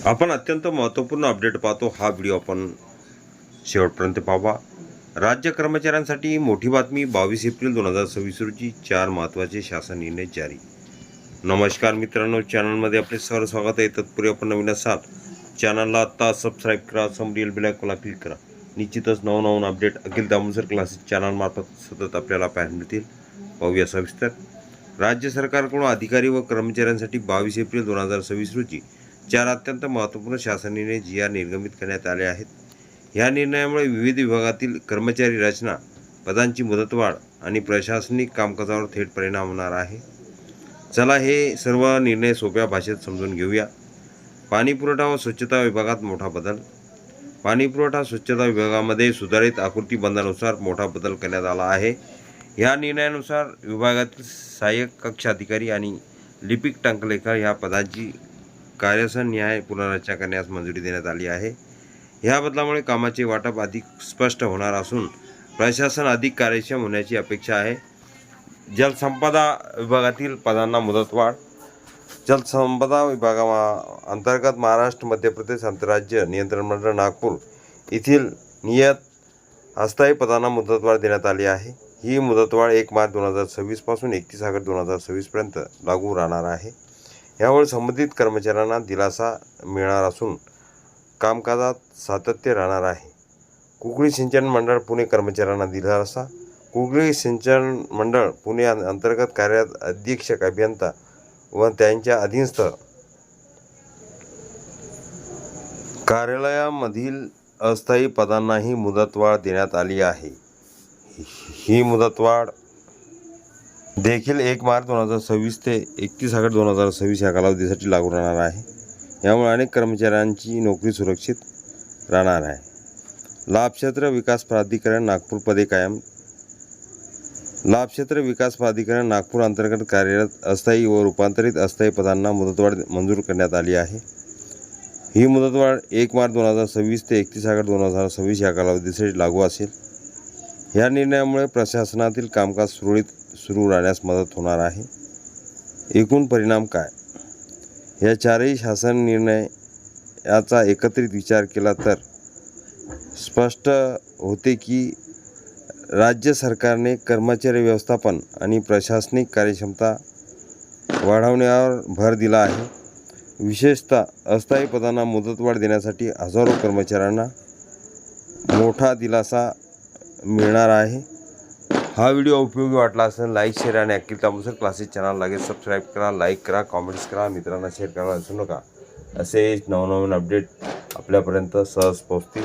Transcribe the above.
आपण अत्यंत महत्त्वपूर्ण अपडेट पाहतो. हा व्हिडिओ आपण शेवटपर्यंत पाहावा. राज्य कर्मचाऱ्यांसाठी मोठी बातमी. 22 एप्रिल 2026 रोजी 4 महत्त्वाचे शासन निर्णय जारी. नमस्कार मित्रांनो, चॅनलमध्ये आपले सर्व स्वागत आहे. तत्पूर्वी आपण नवीन असाल चॅनलला आत्ता सबस्क्राईब करा, समोरील बेल आयकॉनला क्लिक करा. निश्चितच नवनवीन अपडेट अखिल दामोदर क्लासेस चॅनलमार्फत सतत आपल्याला पाहायला मिळतील. पाहूया सविस्तर. राज्य सरकारकडून अधिकारी व कर्मचाऱ्यांसाठी 22 एप्रिल 2026 रोजी 4 अत्यंत महत्त्वपूर्ण शासन निर्णय जी आर निर्गमित करण्यात आले आहेत. या निर्णयामुळे विविध विभागातील कर्मचारी रचना, पदांची मुदतवाढ आणि प्रशासनिक कामकाजावर थेट परिणाम होणार आहे. चला हे सर्व निर्णय सोप्या भाषेत समजून घेऊया. पाणी पुरवठा व स्वच्छता विभागात मोठा बदल. पाणी पुरवठा स्वच्छता विभागामध्ये सुधारित आकृती बंधानुसार मोठा बदल करण्यात आला आहे. या निर्णयानुसार विभागातील सहाय्यक कक्ष अधिकारी आणि लिपिक टंकलेखा या पदांची कार्यस्थळनिहाय पुनर्रचना करण्यास मंजुरी देण्यात आली आहे. या बदलामुळे कामाचे वाटप अधिक स्पष्ट होणार असून प्रशासन अधिक कार्यक्षम होण्याची अपेक्षा आहे. जलसंपदा विभागातील पदांना मुदतवाढ. जलसंपदा अंतर्गत महाराष्ट्र, मध्य प्रदेश आंतरराज्य नियंत्रण मंडळ नागपूर येथील नियत अस्थायी पदांना मुदतवाढ देण्यात आली आहे. ही मुदतवाढ 1 मार्च 2026 पासून 31 ऑगस्ट 2026 पर्यंत लागू राहणार आहे. यामुळे संबंधित कर्मचाऱ्यांना दिलासा मिळणार असून कामकाजात सातत्य राहणार आहे. कुकडी सिंचन मंडळ पुणे कर्मचाऱ्यांना दिलासा. कुकडी सिंचन मंडळ पुणे अंतर्गत कार्यरत अधीक्षक अभियंता व त्यांच्या अधीनस्थ कार्यालयामधील अस्थायी पदांनाही मुदतवाढ देण्यात आली आहे. ही मुदतवाढ देखील 1 मार्च 2026 ते 31 ऑगस्ट 2026 या कालावधीसाठी लागू राहणार आहे. यामुळे अनेक कर्मचाऱ्यांची नोकरी सुरक्षित राहणार आहे. लाभक्षेत्र विकास प्राधिकरण नागपूर पदे कायम. लाभक्षेत्र विकास प्राधिकरण नागपूर अंतर्गत कार्यरत अस्थायी व रूपांतरित अस्थायी पदांना मुदतवाढ मंजूर करण्यात आली आहे. ही मुदतवाढ 1 मार्च 2026 ते 31 ऑगस्ट 2026 या कालावधीसाठी लागू असेल. या निर्णयामुळे प्रशासनातील कामकाज सुरू राहण्यास मदत होणार आहे. एकूण परिणाम काय? या चारही शासन निर्णय याचा एकत्रित विचार केला तर स्पष्ट होते की राज्य सरकारने कर्मचारी व्यवस्थापन आणि प्रशासनिक कार्यक्षमता वाढवण्यावर भर दिला आहे. विशेषतः अस्थायी पदांना मुदतवाढ देण्यासाठी हजारो कर्मचाऱ्यांना मोठा दिलासा मिळणार आहे. हा व्हिडिओ उपयोगी वाटला असेल लाईक, शेअर आणि अखिल दामोदर क्लासेस चॅनल लगेच सबस्क्राईब करा, लाईक करा, कॉमेंट्स करा, मित्रांना शेअर करायला विसरू नका. असे नवनवीन अपडेट आपल्यापर्यंत सहज पोहोचतील.